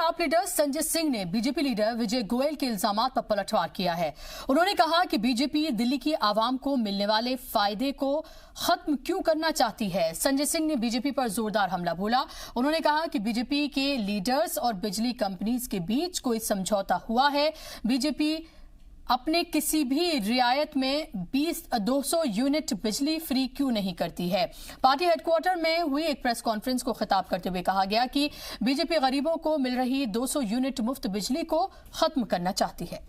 आप लीडर संजय सिंह ने BJP leader विजय गोयल के इल्जामात पर पलटवार किया है। उन्होंने कहा कि बीजेपी दिल्ली की आवाम को मिलने वाले फायदे को खत्म क्यों करना चाहती है। संजय सिंह ने बीजेपी पर जोरदार हमला बोला। उन्होंने कहा कि बीजेपी के लीडर्स और बिजली कंपनीज के बीच कोई समझौता हुआ है। बीजेपी अपने किसी भी रियायत में 200 यूनिट बिजली फ्री क्यों नहीं करती है। पार्टी हेडक्वार्टर में हुई एक प्रेस कॉन्फ्रेंस को खिताब करते हुए कहा गया कि बीजेपी गरीबों को मिल रही 200 यूनिट मुफ्त बिजली को खत्म करना चाहती है।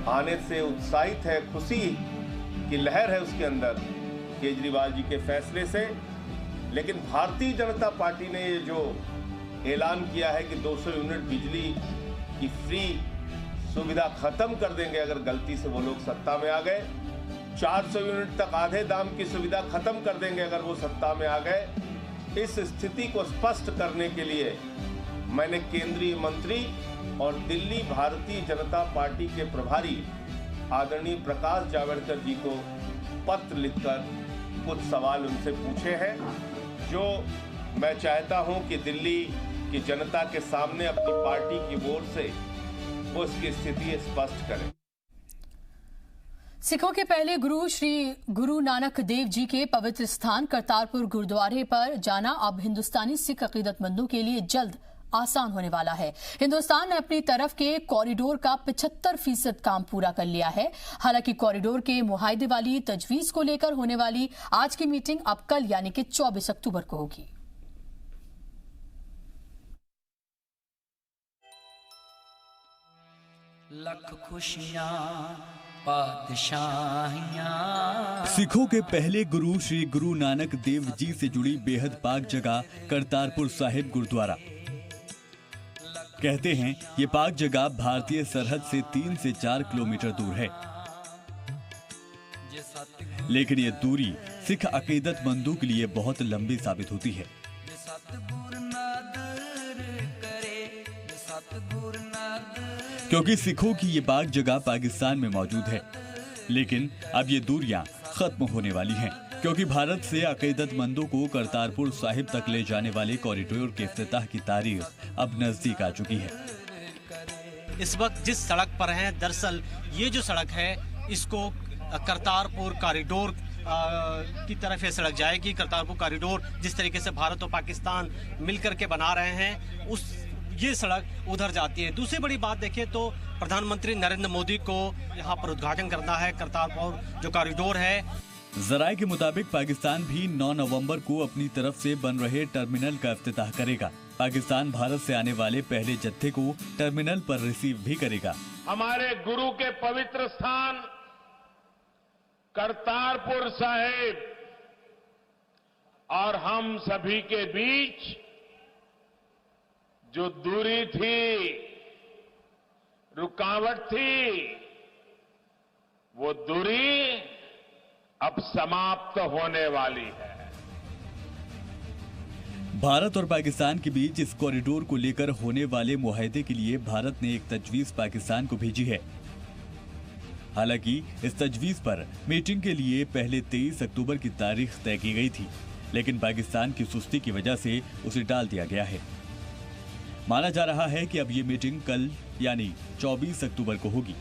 आने से उत्साहित है, खुशी की लहर है उसके अंदर केजरीवाल जी के फैसले से। लेकिन भारतीय जनता पार्टी ने ये जो ऐलान किया है कि 200 यूनिट बिजली की फ्री सुविधा खत्म कर देंगे अगर गलती से वो लोग सत्ता में आ गए, 400 यूनिट तक आधे दाम की सुविधा खत्म कर देंगे अगर वो सत्ता में आ गए। इस स्थिति को स्पष्ट करने के लिए मैंने केंद्रीय मंत्री और दिल्ली भारतीय जनता पार्टी के प्रभारी आदरणीय प्रकाश जावड़ेकर जी को पत्र लिखकर कुछ सवाल उनसे पूछे हैं, जो मैं चाहता हूं कि दिल्ली की जनता के सामने अपनी पार्टी की ओर से वो इसकी स्थिति स्पष्ट करें। सिखों के पहले गुरु श्री गुरु नानक देव जी के पवित्र स्थान करतारपुर गुरुद्वारे पर जाना अब हिंदुस्तानी सिख अकीदतमंदों के लिए जल्द आसान होने वाला है। हिंदुस्तान ने अपनी तरफ के कॉरिडोर का 75% काम पूरा कर लिया है। हालांकि कॉरिडोर के मुआहदे वाली तजवीज को लेकर होने वाली आज की मीटिंग अब कल यानी कि 24 अक्टूबर को होगी। लख खुशियां पातशाहियां। सिखों के पहले गुरु श्री गुरु नानक देव जी से जुड़ी बेहद पाक जगह करतारपुर साहिब गुरुद्वारा। कहते हैं ये पाक जगह भारतीय सरहद से 3 से 4 किलोमीटर दूर है, लेकिन ये दूरी सिख अकीदतमंदों के लिए बहुत लंबी साबित होती है, क्योंकि सिखों की ये पाक जगह पाकिस्तान में मौजूद है। लेकिन अब ये दूरियां खत्म होने वाली हैं, क्योंकि भारत से अकीदतमंदों को करतारपुर साहिब तक ले जाने वाले कॉरिडोर के इफ्तिताह की तारीख अब नजदीक आ चुकी है। इस वक्त जिस सड़क पर हैं, दरअसल ये जो सड़क है इसको करतारपुर कॉरिडोर की तरफ ये सड़क जाएगी। करतारपुर कॉरिडोर जिस तरीके से भारत और पाकिस्तान मिलकर के बना रहे हैं, उस ये सड़क उधर जाती है। दूसरी बड़ी बात देखें तो प्रधानमंत्री नरेंद्र मोदी को यहाँ पर उद्घाटन करना है करतारपुर जो कॉरिडोर है। जराये के मुताबिक पाकिस्तान भी 9 नवंबर को अपनी तरफ से बन रहे टर्मिनल का इफ्तिताह करेगा। पाकिस्तान भारत से आने वाले पहले जत्थे को टर्मिनल पर रिसीव भी करेगा। हमारे गुरु के पवित्र स्थान करतारपुर साहिब और हम सभी के बीच जो दूरी थी, रुकावट थी, वो दूरी अब समाप्त होने वाली है। भारत और पाकिस्तान के बीच इस कॉरिडोर को लेकर होने वाले मुआहदे के लिए भारत ने एक तजवीज पाकिस्तान को भेजी है। हालांकि इस तजवीज पर मीटिंग के लिए पहले 23 अक्टूबर की तारीख तय की गई थी, लेकिन पाकिस्तान की सुस्ती की वजह से उसे टाल दिया गया है। माना जा रहा है कि अब ये मीटिंग कल यानी 24 अक्टूबर को होगी।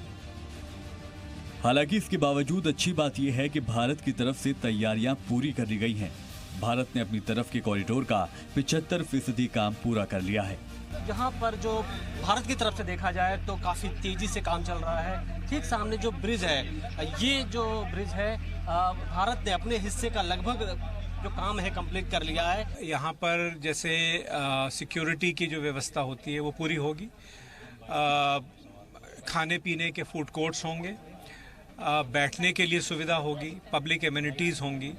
हालांकि इसके बावजूद अच्छी बात यह है कि भारत की तरफ से तैयारियां पूरी कर ली गई हैं। भारत ने अपनी तरफ के कॉरिडोर का 75% काम पूरा कर लिया है। यहाँ पर जो भारत की तरफ से देखा जाए तो काफ़ी तेजी से काम चल रहा है। ठीक सामने जो ब्रिज है, ये जो ब्रिज है भारत ने अपने हिस्से का लगभग जो काम है कंप्लीट कर लिया है। यहाँ पर जैसे सिक्योरिटी की जो व्यवस्था होती है वो पूरी होगी। खाने पीने के फूड कोर्ट्स होंगे, बैठने के लिए सुविधा होगी, पब्लिक एमिनिटीज़ होंगी,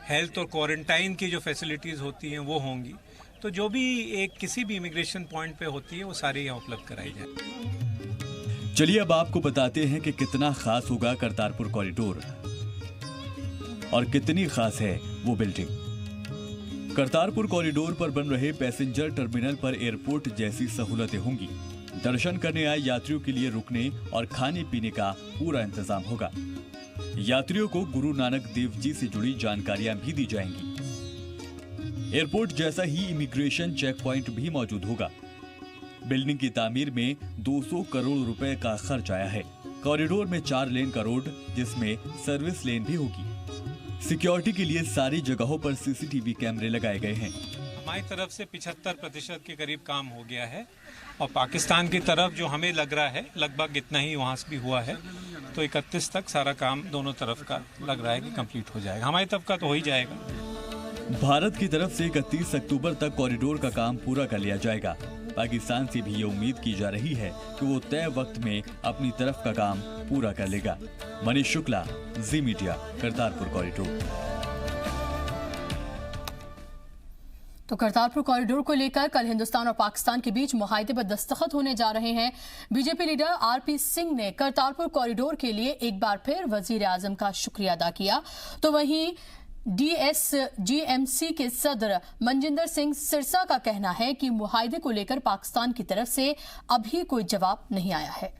हेल्थ और क्वारंटाइन की जो फैसिलिटीज़ होती हैं वो होंगी। तो जो भी एक किसी भी इमिग्रेशन पॉइंट पे होती है वो सारी यहाँ उपलब्ध कराई जाए। चलिए अब आपको बताते हैं कि कितना खास होगा करतारपुर कॉरिडोर और कितनी खास है वो बिल्डिंग। करतारपुर कॉरिडोर पर बन रहे पैसेंजर टर्मिनल पर एयरपोर्ट जैसी सहूलतें होंगी। दर्शन करने आए यात्रियों के लिए रुकने और खाने पीने का पूरा इंतजाम होगा। यात्रियों को गुरु नानक देव जी से जुड़ी जानकारियां भी दी जाएंगी। एयरपोर्ट जैसा ही इमिग्रेशन चेक पॉइंट भी मौजूद होगा। बिल्डिंग की तामीर में 200 करोड़ रुपए का खर्च आया है। कॉरिडोर में 4 लेन का रोड, जिसमें सर्विस लेन भी होगी। सिक्योरिटी के लिए सारी जगहों पर सीसीटीवी कैमरे लगाए गए हैं। हमारी तरफ से 75% के करीब काम हो गया है और पाकिस्तान की तरफ जो हमें लग रहा है लगभग इतना ही वहाँ से भी हुआ है। तो 31 तक सारा काम दोनों तरफ का लग रहा है कि कंप्लीट हो जाएगा। हमारी तरफ का तो हो ही जाएगा। भारत की तरफ से 31 अक्टूबर तक कॉरिडोर का काम पूरा कर लिया जाएगा। पाकिस्तान से भी ये उम्मीद की जा रही है कि वो तय वक्त में अपनी तरफ का काम पूरा कर लेगा। मनीष शुक्ला, जी मीडिया, करतारपुर कॉरिडोर। तो करतारपुर कॉरिडोर को लेकर कल हिंदुस्तान और पाकिस्तान के बीच मुआहदे पर दस्तखत होने जा रहे हैं। बीजेपी लीडर आरपी सिंह ने करतारपुर कॉरिडोर के लिए एक बार फिर वजीर आजम का शुक्रिया अदा किया। तो वहीं DSGMC के सदर मनजिंदर सिंह सिरसा का कहना है कि मुआहदे को लेकर पाकिस्तान की तरफ से अभी कोई जवाब नहीं आया है।